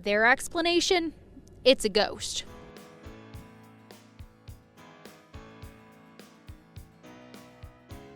Their explanation? It's a ghost.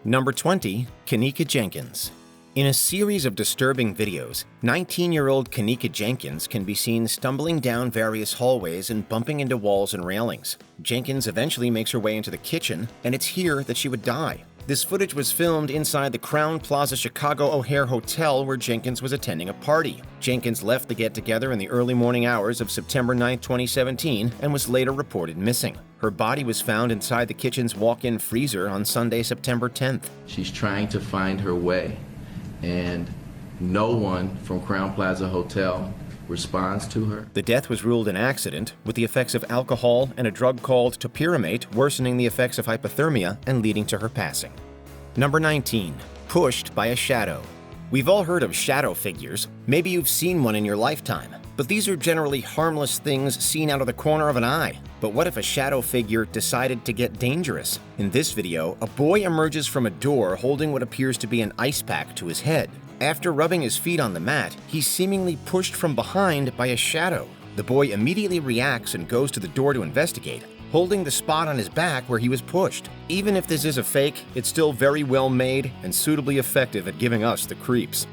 Number 20, Kenneka Jenkins. In a series of disturbing videos, 19-year-old Kenneka Jenkins can be seen stumbling down various hallways and bumping into walls and railings. Jenkins eventually makes her way into the kitchen, and it's here that she would die. This footage was filmed inside the Crowne Plaza Chicago O'Hare Hotel where Jenkins was attending a party. Jenkins left the get-together in the early morning hours of September 9, 2017, and was later reported missing. Her body was found inside the kitchen's walk-in freezer on Sunday, September 10th. She's trying to find her way, and no one from Crowne Plaza Hotel responds to her. The death was ruled an accident, with the effects of alcohol and a drug called topiramate worsening the effects of hypothermia and leading to her passing. Number 19. Pushed by a shadow. We've all heard of shadow figures. Maybe you've seen one in your lifetime. But these are generally harmless things seen out of the corner of an eye. But what if a shadow figure decided to get dangerous? In this video, a boy emerges from a door holding what appears to be an ice pack to his head. After rubbing his feet on the mat, he's seemingly pushed from behind by a shadow. The boy immediately reacts and goes to the door to investigate, holding the spot on his back where he was pushed. Even if this is a fake, it's still very well made and suitably effective at giving us the creeps.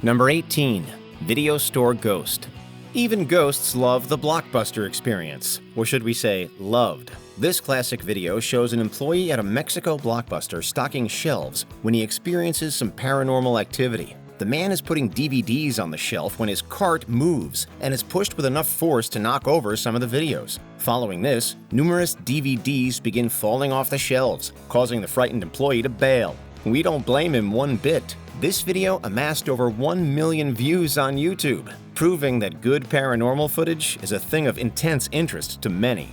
Number 18. Video store ghost. Even ghosts love the blockbuster experience, or should we say, loved. This classic video shows an employee at a Mexico Blockbuster stocking shelves when he experiences some paranormal activity. The man is putting DVDs on the shelf when his cart moves and is pushed with enough force to knock over some of the videos. Following this, numerous DVDs begin falling off the shelves, causing the frightened employee to bail. We don't blame him one bit. This video amassed over 1 million views on YouTube, proving that good paranormal footage is a thing of intense interest to many.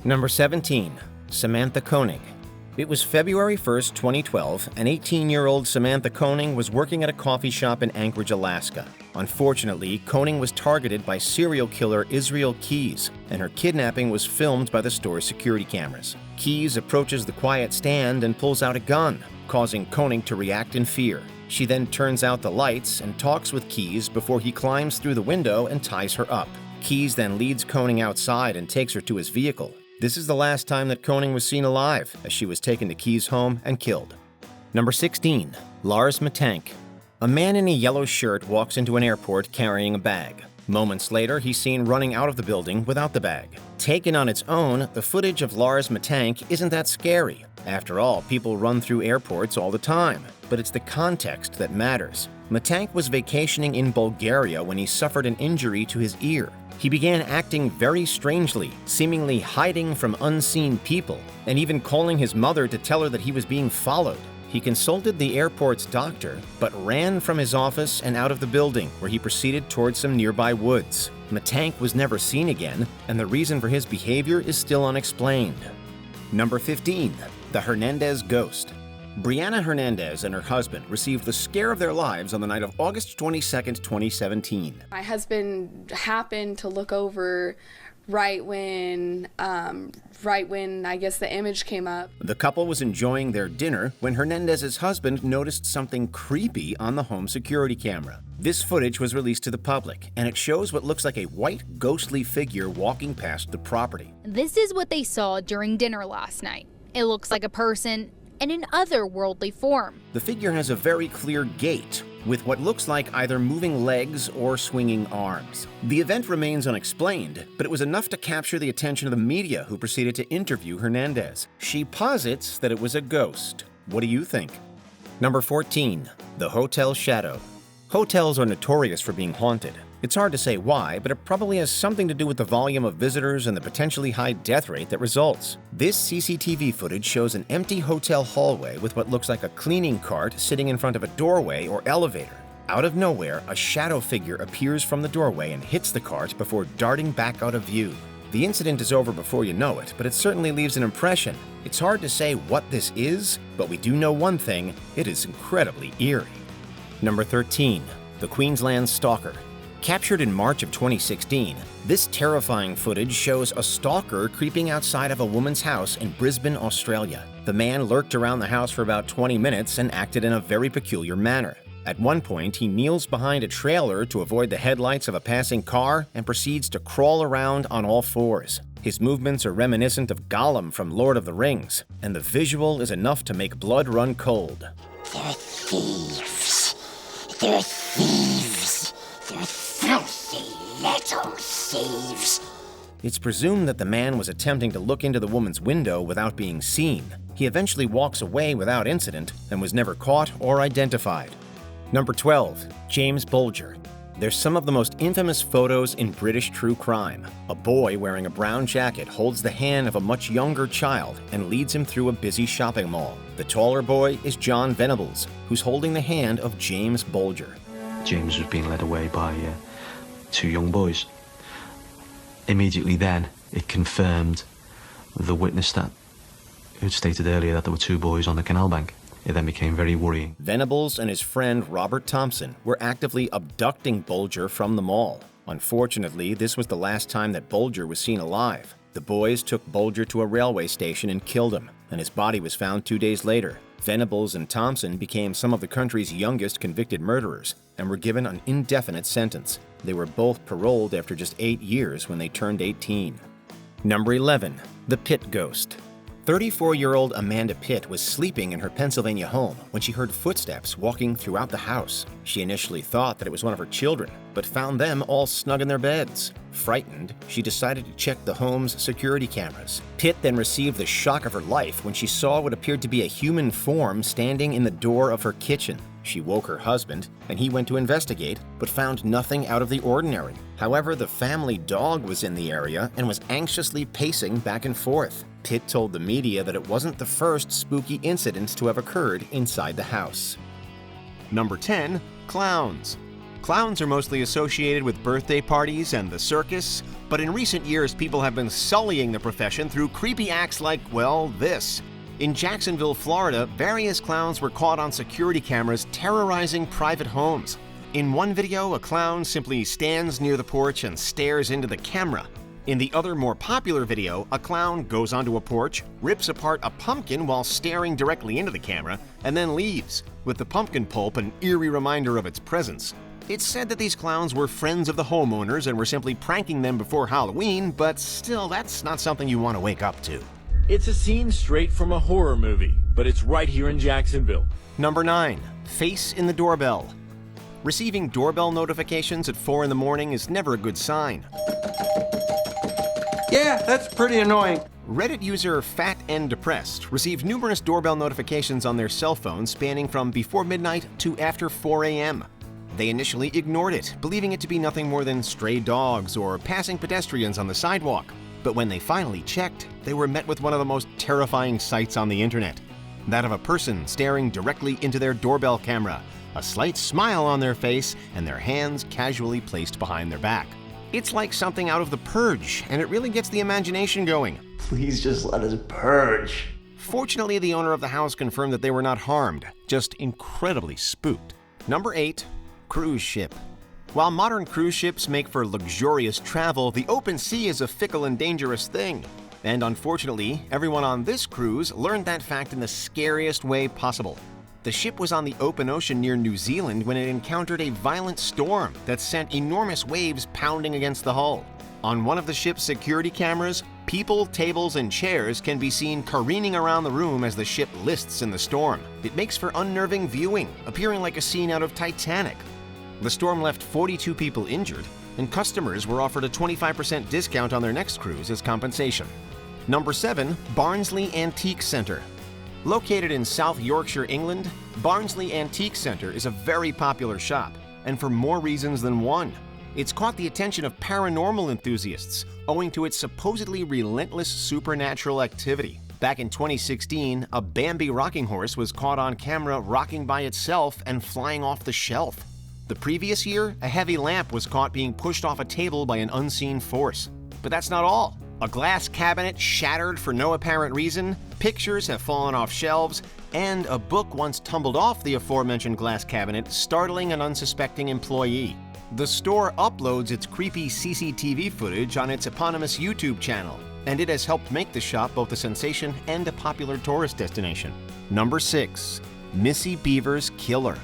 Number 17. Samantha Koenig. It was February 1st, 2012, and 18-year-old Samantha Koenig was working at a coffee shop in Anchorage, Alaska. Unfortunately, Koenig was targeted by serial killer Israel Keyes, and her kidnapping was filmed by the store's security cameras. Keyes approaches the quiet stand and pulls out a gun, causing Koenig to react in fear. She then turns out the lights and talks with Keyes before he climbs through the window and ties her up. Keyes then leads Koenig outside and takes her to his vehicle. This is the last time that Koenig was seen alive, as she was taken to Keyes' home and killed. Number 16. Lars Matank. A man in a yellow shirt walks into an airport carrying a bag. Moments later, he's seen running out of the building without the bag. Taken on its own, the footage of Lars Matank isn't that scary. After all, people run through airports all the time, but it's the context that matters. Matank was vacationing in Bulgaria when he suffered an injury to his ear. He began acting very strangely, seemingly hiding from unseen people, and even calling his mother to tell her that he was being followed. He consulted the airport's doctor, but ran from his office and out of the building, where he proceeded towards some nearby woods. Matank was never seen again, and the reason for his behavior is still unexplained. Number 15. The Hernandez Ghost. Brianna Hernandez and her husband received the scare of their lives on the night of August 22, 2017. My husband happened to look over right when I guess the image came up. The couple was enjoying their dinner when Hernandez's husband noticed something creepy on the home security camera. This footage was released to the public, and it shows what looks like a white, ghostly figure walking past the property. This is what they saw during dinner last night. It looks like a person in an otherworldly form. The figure has a very clear gait, with what looks like either moving legs or swinging arms. The event remains unexplained, but it was enough to capture the attention of the media, who proceeded to interview Hernandez. She posits that it was a ghost. What do you think? Number 14. The Hotel Shadow. Hotels are notorious for being haunted. It's hard to say why, but it probably has something to do with the volume of visitors and the potentially high death rate that results. This CCTV footage shows an empty hotel hallway with what looks like a cleaning cart sitting in front of a doorway or elevator. Out of nowhere, a shadow figure appears from the doorway and hits the cart before darting back out of view. The incident is over before you know it, but it certainly leaves an impression. It's hard to say what this is, but we do know one thing: it is incredibly eerie. Number 13. The Queensland Stalker. Captured in March of 2016, this terrifying footage shows a stalker creeping outside of a woman's house in Brisbane, Australia. The man lurked around the house for about 20 minutes and acted in a very peculiar manner. At one point, he kneels behind a trailer to avoid the headlights of a passing car and proceeds to crawl around on all fours. His movements are reminiscent of Gollum from Lord of the Rings, and the visual is enough to make blood run cold. They're thieves. They're thieves. They're filthy little thieves. It's presumed that the man was attempting to look into the woman's window without being seen. He eventually walks away without incident and was never caught or identified. Number 12. James Bulger. There's some of the most infamous photos in British true crime. A boy wearing a brown jacket holds the hand of a much younger child and leads him through a busy shopping mall. The taller boy is John Venables, who's holding the hand of James Bulger. James was being led away by two young boys. Immediately then, it confirmed the witness that who'd stated earlier that there were two boys on the canal bank. It then became very worrying. Venables and his friend Robert Thompson were actively abducting Bulger from the mall. Unfortunately, this was the last time that Bulger was seen alive. The boys took Bulger to a railway station and killed him, and his body was found 2 days later. Venables and Thompson became some of the country's youngest convicted murderers and were given an indefinite sentence. They were both paroled after just 8 years when they turned 18. Number 11. The Pitt Ghost. 34-year-old Amanda Pitt was sleeping in her Pennsylvania home when she heard footsteps walking throughout the house. She initially thought that it was one of her children, but found them all snug in their beds. Frightened, she decided to check the home's security cameras. Pitt then received the shock of her life when she saw what appeared to be a human form standing in the door of her kitchen. She woke her husband, and he went to investigate, but found nothing out of the ordinary. However, the family dog was in the area and was anxiously pacing back and forth. Pitt told the media that it wasn't the first spooky incident to have occurred inside the house. Number 10. Clowns. Clowns are mostly associated with birthday parties and the circus, but in recent years people have been sullying the profession through creepy acts like, well, this. In Jacksonville, Florida, various clowns were caught on security cameras terrorizing private homes. In one video, a clown simply stands near the porch and stares into the camera. In the other, more popular video, a clown goes onto a porch, rips apart a pumpkin while staring directly into the camera, and then leaves, with the pumpkin pulp an eerie reminder of its presence. It's said that these clowns were friends of the homeowners and were simply pranking them before Halloween, but still, that's not something you want to wake up to. It's a scene straight from a horror movie, but it's right here in Jacksonville. Number 9. Face in the doorbell. Receiving doorbell notifications at 4 in the morning is never a good sign. Yeah, that's pretty annoying. Reddit user Fat and Depressed received numerous doorbell notifications on their cell phone spanning from before midnight to after 4 a.m. They initially ignored it, believing it to be nothing more than stray dogs or passing pedestrians on the sidewalk. But when they finally checked, they were met with one of the most terrifying sights on the internet. That of a person staring directly into their doorbell camera, a slight smile on their face, and their hands casually placed behind their back. It's like something out of The Purge, and it really gets the imagination going. Please just let us purge. Fortunately, the owner of the house confirmed that they were not harmed, just incredibly spooked. Number 8. Cruise ship. While modern cruise ships make for luxurious travel, the open sea is a fickle and dangerous thing. And unfortunately, everyone on this cruise learned that fact in the scariest way possible. The ship was on the open ocean near New Zealand when it encountered a violent storm that sent enormous waves pounding against the hull. On one of the ship's security cameras, people, tables, and chairs can be seen careening around the room as the ship lists in the storm. It makes for unnerving viewing, appearing like a scene out of Titanic. The storm left 42 people injured, and customers were offered a 25% discount on their next cruise as compensation. Number 7. Barnsley Antique Centre. Located in South Yorkshire, England, Barnsley Antique Centre is a very popular shop, and for more reasons than one. It's caught the attention of paranormal enthusiasts, owing to its supposedly relentless supernatural activity. Back in 2016, a Bambi rocking horse was caught on camera rocking by itself and flying off the shelf. The previous year, a heavy lamp was caught being pushed off a table by an unseen force. But that's not all. A glass cabinet shattered for no apparent reason, pictures have fallen off shelves, and a book once tumbled off the aforementioned glass cabinet, startling an unsuspecting employee. The store uploads its creepy CCTV footage on its eponymous YouTube channel, and it has helped make the shop both a sensation and a popular tourist destination. Number 6. Missy Bevers Killer.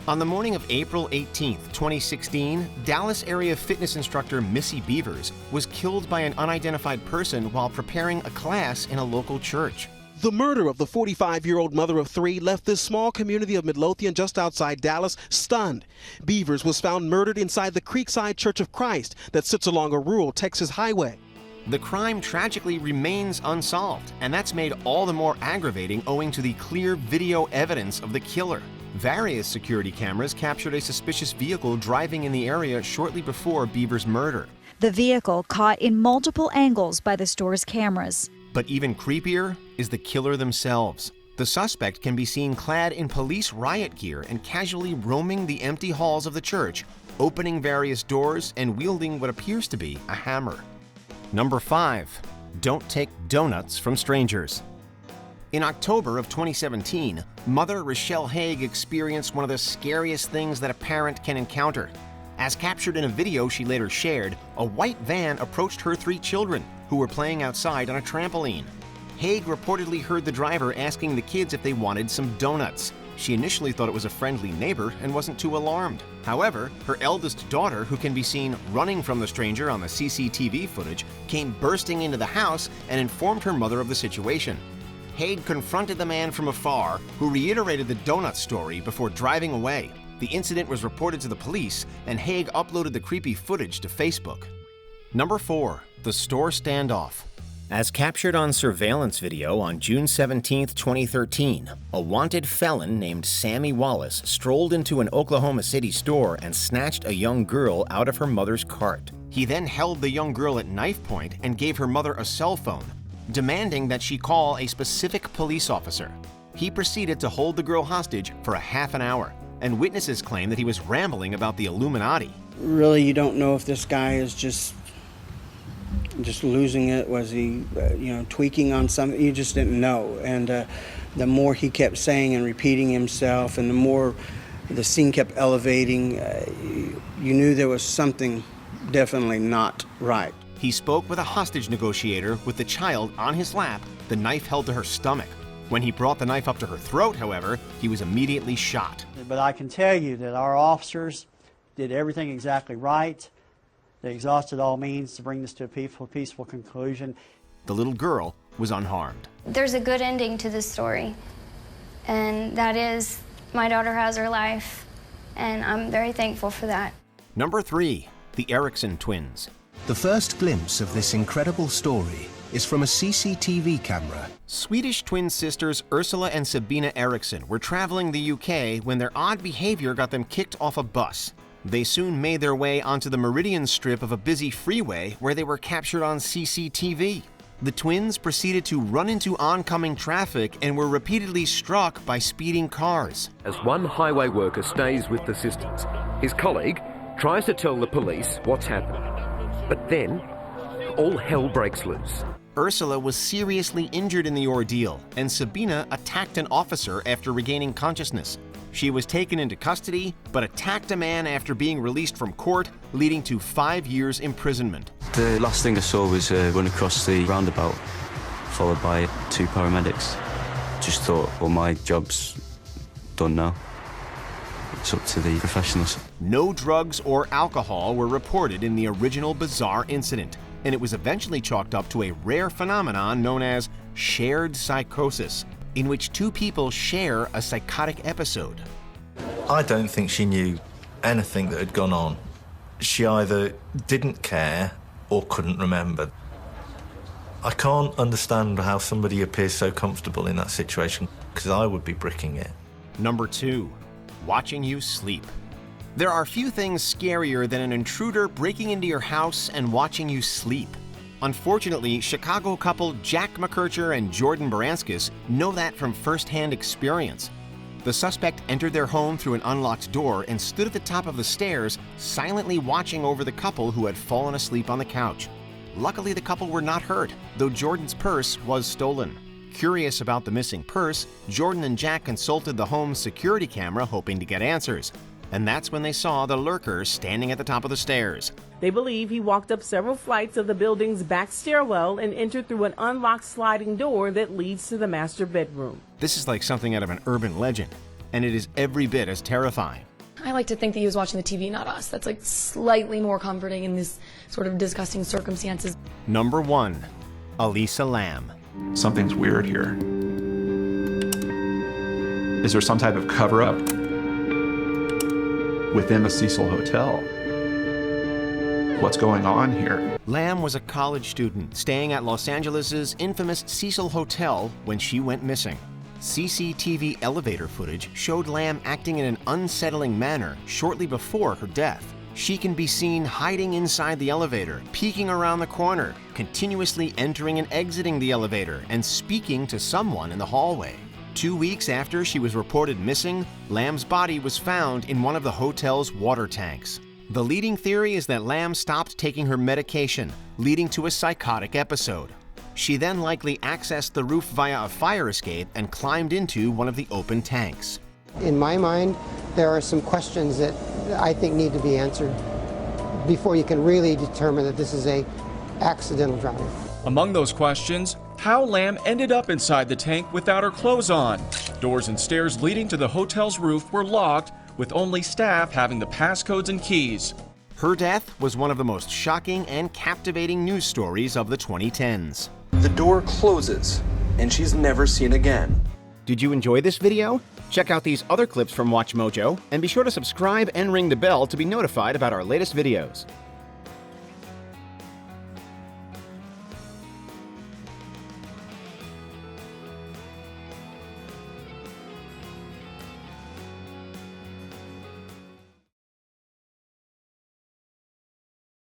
On the morning of April 18, 2016, Dallas area fitness instructor Missy Bevers was killed by an unidentified person while preparing a class in a local church. The murder of the 45-year-old mother of three left this small community of Midlothian just outside Dallas stunned. Bevers was found murdered inside the Creekside Church of Christ that sits along a rural Texas highway. The crime tragically remains unsolved, and that's made all the more aggravating owing to the clear video evidence of the killer. Various security cameras captured a suspicious vehicle driving in the area shortly before Bevers' murder. The vehicle caught in multiple angles by the store's cameras. But even creepier is the killer themselves. The suspect can be seen clad in police riot gear and casually roaming the empty halls of the church, opening various doors and wielding what appears to be a hammer. Number 5. Don't take donuts from strangers. In October of 2017, mother Rochelle Haig experienced one of the scariest things that a parent can encounter. As captured in a video she later shared, a white van approached her 3 children, who were playing outside on a trampoline. Haig reportedly heard the driver asking the kids if they wanted some donuts. She initially thought it was a friendly neighbor and wasn't too alarmed. However, her eldest daughter, who can be seen running from the stranger on the CCTV footage, came bursting into the house and informed her mother of the situation. Haig confronted the man from afar, who reiterated the donut story before driving away. The incident was reported to the police, and Haig uploaded the creepy footage to Facebook. Number 4. The store standoff. As captured on surveillance video on June 17, 2013, a wanted felon named Sammy Wallace strolled into an Oklahoma City store and snatched a young girl out of her mother's cart. He then held the young girl at knife point and gave her mother a cell phone, demanding that she call a specific police officer. He proceeded to hold the girl hostage for a half an hour, and witnesses claim that he was rambling about the Illuminati. Really, you don't know if this guy is just losing it. Was he, tweaking on something? You just didn't know. And the more he kept saying and repeating himself, and the more the scene kept elevating, you knew there was something definitely not right. He spoke with a hostage negotiator with the child on his lap, the knife held to her stomach. When he brought the knife up to her throat, however, he was immediately shot. But I can tell you that our officers did everything exactly right. They exhausted all means to bring this to a peaceful conclusion. The little girl was unharmed. There's a good ending to this story, and that is my daughter has her life, and I'm very thankful for that. Number 3. The Eriksson twins. The first glimpse of this incredible story is from a CCTV camera. Swedish twin sisters Ursula and Sabina Eriksson were traveling the UK when their odd behavior got them kicked off a bus. They soon made their way onto the Meridian strip of a busy freeway where they were captured on CCTV. The twins proceeded to run into oncoming traffic and were repeatedly struck by speeding cars. As one highway worker stays with the sisters, his colleague tries to tell the police what's happened. But then, all hell breaks loose. Ursula was seriously injured in the ordeal, and Sabina attacked an officer after regaining consciousness. She was taken into custody, but attacked a man after being released from court, leading to 5 years imprisonment. The last thing I saw was run across the roundabout, followed by 2 paramedics. Just thought, well, my job's done now. It's up to the professionals. No drugs or alcohol were reported in the original bizarre incident, and it was eventually chalked up to a rare phenomenon known as shared psychosis, in which 2 people share a psychotic episode. I don't think she knew anything that had gone on. She either didn't care or couldn't remember. I can't understand how somebody appears so comfortable in that situation, because I would be bricking it. Number 2. Watching you sleep. There are few things scarier than an intruder breaking into your house and watching you sleep. Unfortunately, Chicago couple Jack McKercher and Jordan Baranskis know that from first-hand experience. The suspect entered their home through an unlocked door and stood at the top of the stairs, silently watching over the couple who had fallen asleep on the couch. Luckily, the couple were not hurt, though Jordan's purse was stolen. Curious about the missing purse, Jordan and Jack consulted the home's security camera hoping to get answers. And that's when they saw the lurker standing at the top of the stairs. They believe he walked up several flights of the building's back stairwell and entered through an unlocked sliding door that leads to the master bedroom. This is like something out of an urban legend, and it is every bit as terrifying. I like to think that he was watching the TV, not us. That's like slightly more comforting in these sort of disgusting circumstances. Number 1. Elisa Lam. Something's weird here. Is there some type of cover-up within the Cecil Hotel? What's going on here? Lam was a college student staying at Los Angeles' infamous Cecil Hotel when she went missing. CCTV elevator footage showed Lam acting in an unsettling manner shortly before her death. She can be seen hiding inside the elevator, peeking around the corner, continuously entering and exiting the elevator, and speaking to someone in the hallway. 2 weeks after she was reported missing, Lam's body was found in one of the hotel's water tanks. The leading theory is that Lam stopped taking her medication, leading to a psychotic episode. She then likely accessed the roof via a fire escape and climbed into one of the open tanks. In my mind, there are some questions that I think need to be answered before you can really determine that this is an accidental drowning. Among those questions, how Lam ended up inside the tank without her clothes on. Doors and stairs leading to the hotel's roof were locked, with only staff having the passcodes and keys. Her death was one of the most shocking and captivating news stories of the 2010s. The door closes, and she's never seen again. Did you enjoy this video? Check out these other clips from WatchMojo, and be sure to subscribe and ring the bell to be notified about our latest videos.